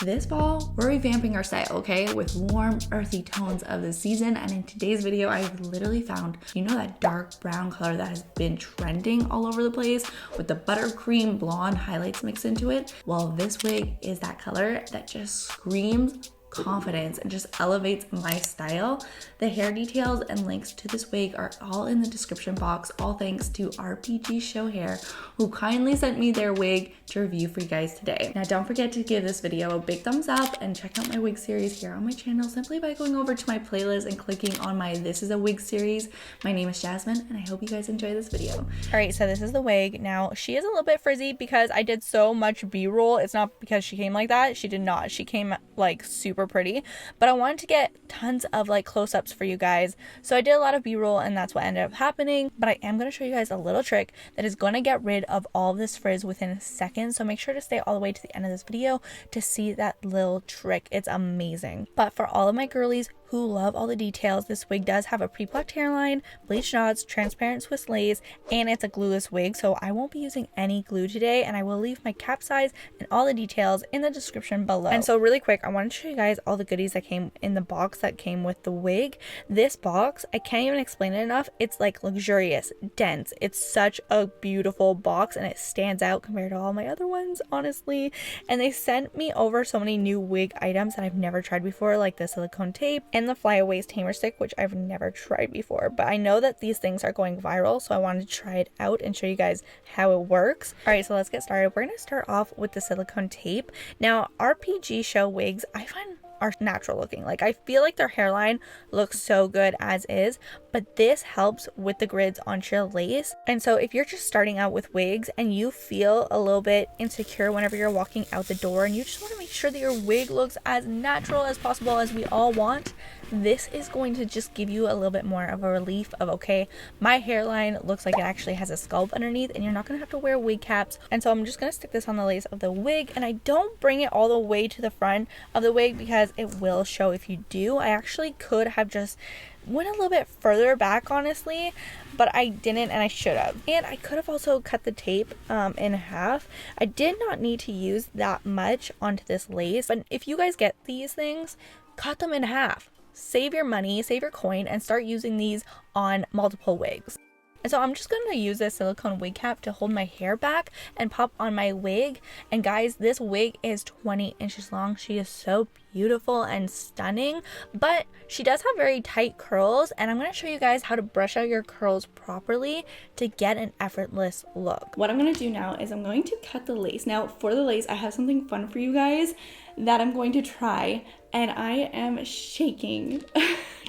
This fall, we're revamping our style, okay, with warm, earthy tones of the season. And in today's video, I've literally found, you know, that dark brown color that has been trending all over the place with the buttercream blonde highlights mixed into it? Well, this wig is that color that just screams confidence and just elevates my style. The hair details and links to this wig are all in the description box, all thanks to RPGSHOW Hair, who kindly sent me their wig to review for you guys today. Now don't forget to give this video a big thumbs up and check out my wig series here on my channel simply by going over to my playlist and clicking on my This Is a Wig series. My name is Jasmine and I hope you guys enjoy this video. All right, so this is the wig. Now she is a little bit frizzy because I did so much b-roll. It's not because she came like that. She did not. She came like super pretty, but I wanted to get tons of like close-ups for you guys, so I did a lot of b-roll and that's what ended up happening. But I am going to show you guys a little trick that is going to get rid of all of this frizz within a second, so make sure to stay all the way to the end of this video to see that little trick. It's amazing. But for all of my girlies who love all the details, this wig does have a pre-plucked hairline, bleached knots, transparent Swiss lace, and it's a glueless wig, so I won't be using any glue today, and I will leave my cap size and all the details in the description below. And so really quick, I wanted to show you guys all the goodies that came in the box that came with the wig. This box, I can't even explain it enough. It's like luxurious, dense. It's such a beautiful box and it stands out compared to all my other ones, honestly. And they sent me over so many new wig items that I've never tried before, like the silicone tape and the flyaway tamer stick, which I've never tried before, but I know that these things are going viral, so I wanted to try it out and show you guys how it works. All right, so let's get started. We're going to start off with the silicone tape. Now, RPGSHOW wigs, I find are natural looking. Like, I feel like their hairline looks so good as is, but this helps with the grids on your lace. And so if you're just starting out with wigs and you feel a little bit insecure whenever you're walking out the door and you just want to make sure that your wig looks as natural as possible, as we all want, this is going to just give you a little bit more of a relief of, okay, my hairline looks like it actually has a scalp underneath and you're not going to have to wear wig caps. And so I'm just going to stick this on the lace of the wig, and I don't bring it all the way to the front of the wig because it will show if you do. I actually could have just went a little bit further back, honestly, but I didn't, and I should have. And I could have also cut the tape in half. I did not need to use that much onto this lace, but if you guys get these things, cut them in half. Save your money, save your coin, and start using these on multiple wigs. And so I'm just going to use this silicone wig cap to hold my hair back and pop on my wig. And guys, this wig is 20 inches long. She is so beautiful and stunning, but she does have very tight curls, and I'm going to show you guys how to brush out your curls properly to get an effortless look. What I'm going to do now is I'm going to cut the lace. Now for the lace, I have something fun for you guys that I'm going to try, and I am shaking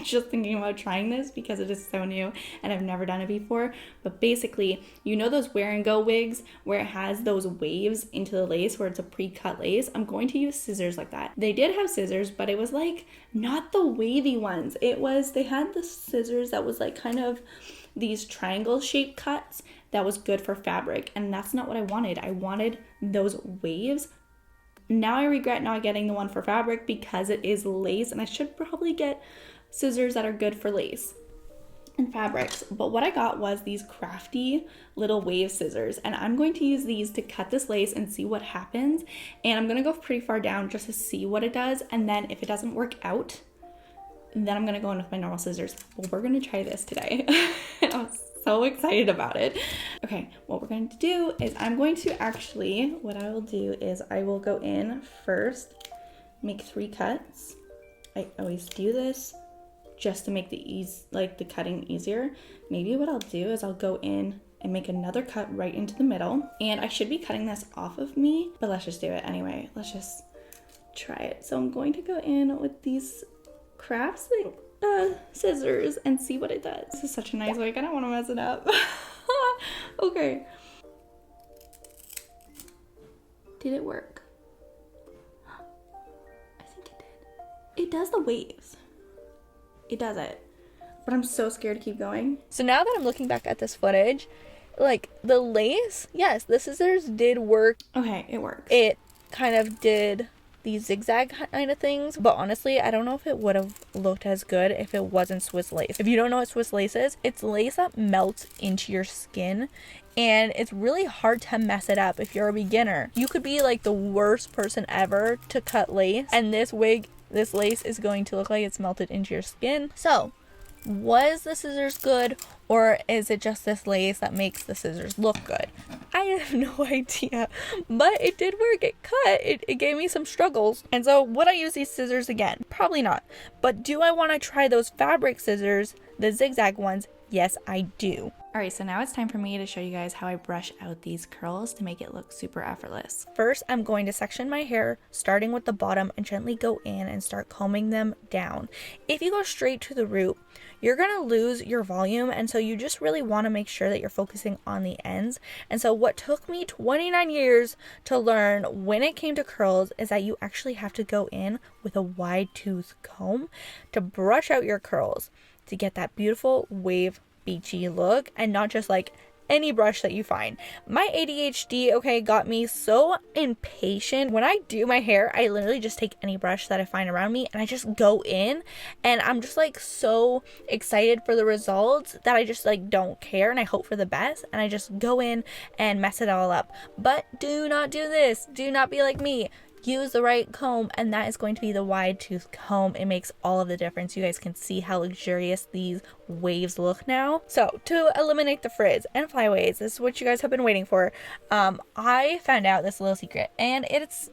just thinking about trying this because it is so new and I've never done it before. But basically, you know those wear and go wigs where it has those waves into the lace where it's a pre-cut lace? I'm going to use scissors like that. They did have scissors, but it was like not the wavy ones. They had the scissors that was like kind of these triangle shaped cuts that was good for fabric, and that's not what I wanted. I wanted those waves. Now I regret not getting the one for fabric because it is lace, and I should probably get scissors that are good for lace and fabrics. But what I got was these crafty little wave scissors, and I'm going to use these to cut this lace and see what happens. And I'm going to go pretty far down just to see what it does, and then if it doesn't work out, then I'm going to go in with my normal scissors. Well, we're going to try this today. I'm so excited about it. Okay, what we're going to do is what I will do is I will go in first, make 3 cuts. I always do this just to make the cutting easier. Maybe what I'll do is I'll go in and make another cut right into the middle. And I should be cutting this off of me, but let's just do it anyway. Let's just try it. So I'm going to go in with these crafts scissors and see what it does. This is such a nice wig. I don't want to mess it up. Okay. Did it work? I think it did. It does the waves. It does it. But I'm so scared to keep going. So now that I'm looking back at this footage, like the lace, yes, the scissors did work. Okay, it works. It kind of did these zigzag kind of things, but honestly, I don't know if it would have looked as good if it wasn't Swiss lace. If you don't know what Swiss lace is, it's lace that melts into your skin, and it's really hard to mess it up if you're a beginner. You could be like the worst person ever to cut lace, and this lace is going to look like it's melted into your skin. So, was the scissors good, or is it just this lace that makes the scissors look good? I have no idea, but it did work. It cut. It gave me some struggles. And so would I use these scissors again? Probably not. But do I want to try those fabric scissors, the zigzag ones? Yes, I do. Alright, so now it's time for me to show you guys how I brush out these curls to make it look super effortless. First, I'm going to section my hair, starting with the bottom, and gently go in and start combing them down. If you go straight to the root, you're going to lose your volume, and so you just really want to make sure that you're focusing on the ends. And so what took me 29 years to learn when it came to curls is that you actually have to go in with a wide tooth comb to brush out your curls to get that beautiful wave beachy look, and not just like any brush that you find. My ADHD, okay, got me so impatient. When I do my hair, I literally just take any brush that I find around me and I just go in, and I'm just like so excited for the results that I just like don't care, and I hope for the best, and I just go in and mess it all up. But do not do this. Do not be like me. Use the right comb, and that is going to be the wide tooth comb. It makes all of the difference. You guys can see how luxurious these waves look now. So to eliminate the frizz and flyaways, this is what you guys have been waiting for. I found out this little secret, and it's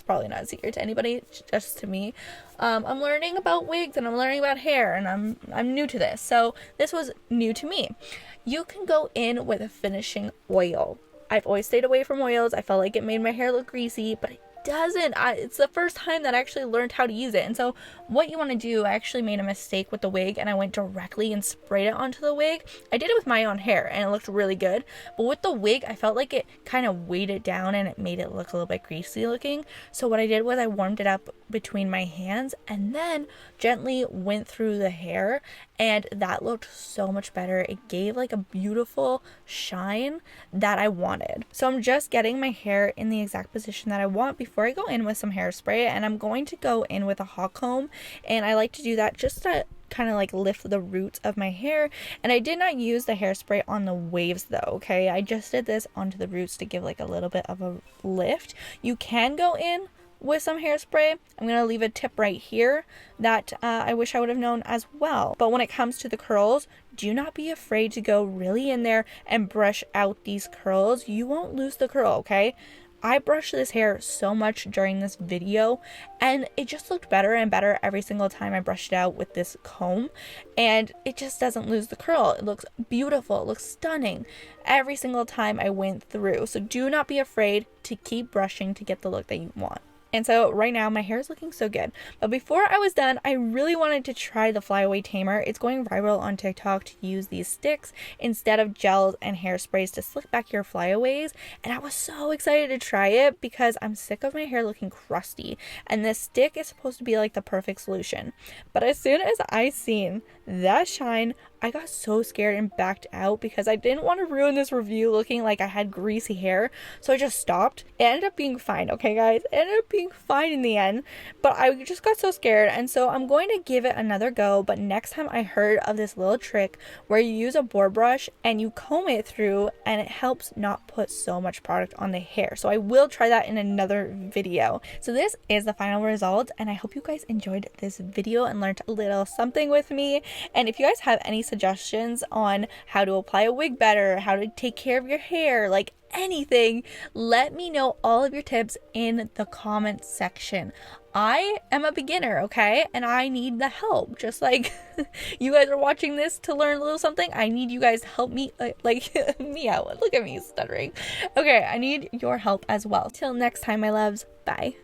probably not a secret to anybody, just to me. I'm learning about wigs and I'm learning about hair, and I'm new to this, so this was new to me. You can go in with a finishing oil. I've always stayed away from oils. I felt like it made my hair look greasy, but doesn't. It's the first time that I actually learned how to use it. And so what you want to do, I actually made a mistake with the wig, and I went directly and sprayed it onto the wig. I did it with my own hair and it looked really good, but with the wig I felt like it kind of weighed it down and it made it look a little bit greasy looking. So what I did was I warmed it up between my hands and then gently went through the hair, and that looked so much better. It gave like a beautiful shine that I wanted. So I'm just getting my hair in the exact position that I want before I go in with some hairspray, and I'm going to go in with a hot comb, and I like to do that just to kind of like lift the roots of my hair. And I did not use the hairspray on the waves though, okay? I just did this onto the roots to give like a little bit of a lift. You can go in with some hairspray. I'm going to leave a tip right here that I wish I would have known as well. But when it comes to the curls, do not be afraid to go really in there and brush out these curls. You won't lose the curl, okay? I brushed this hair so much during this video, and it just looked better and better every single time I brushed it out with this comb, and it just doesn't lose the curl. It looks beautiful. It looks stunning every single time I went through. So do not be afraid to keep brushing to get the look that you want. And so right now my hair is looking so good. But before I was done, I really wanted to try the flyaway tamer. It's going viral on TikTok to use these sticks instead of gels and hairsprays to slick back your flyaways. And I was so excited to try it because I'm sick of my hair looking crusty. And this stick is supposed to be like the perfect solution. But as soon as I seen that shine, I got so scared and backed out because I didn't want to ruin this review looking like I had greasy hair. So I just stopped. It ended up being fine, okay guys? It ended up being fine in the end. But I just got so scared, and so I'm going to give it another go. But next time I heard of this little trick where you use a board brush and you comb it through, and it helps not put so much product on the hair. So I will try that in another video. So this is the final result, and I hope you guys enjoyed this video and learned a little something with me. And if you guys have any suggestions on how to apply a wig better, how to take care of your hair, like anything, let me know all of your tips in the comment section. I am a beginner, okay? And I need the help. Just like you guys are watching this to learn a little something, I need you guys to help me, like me out. Look at me stuttering. Okay, I need your help as well. Till next time, my loves. Bye.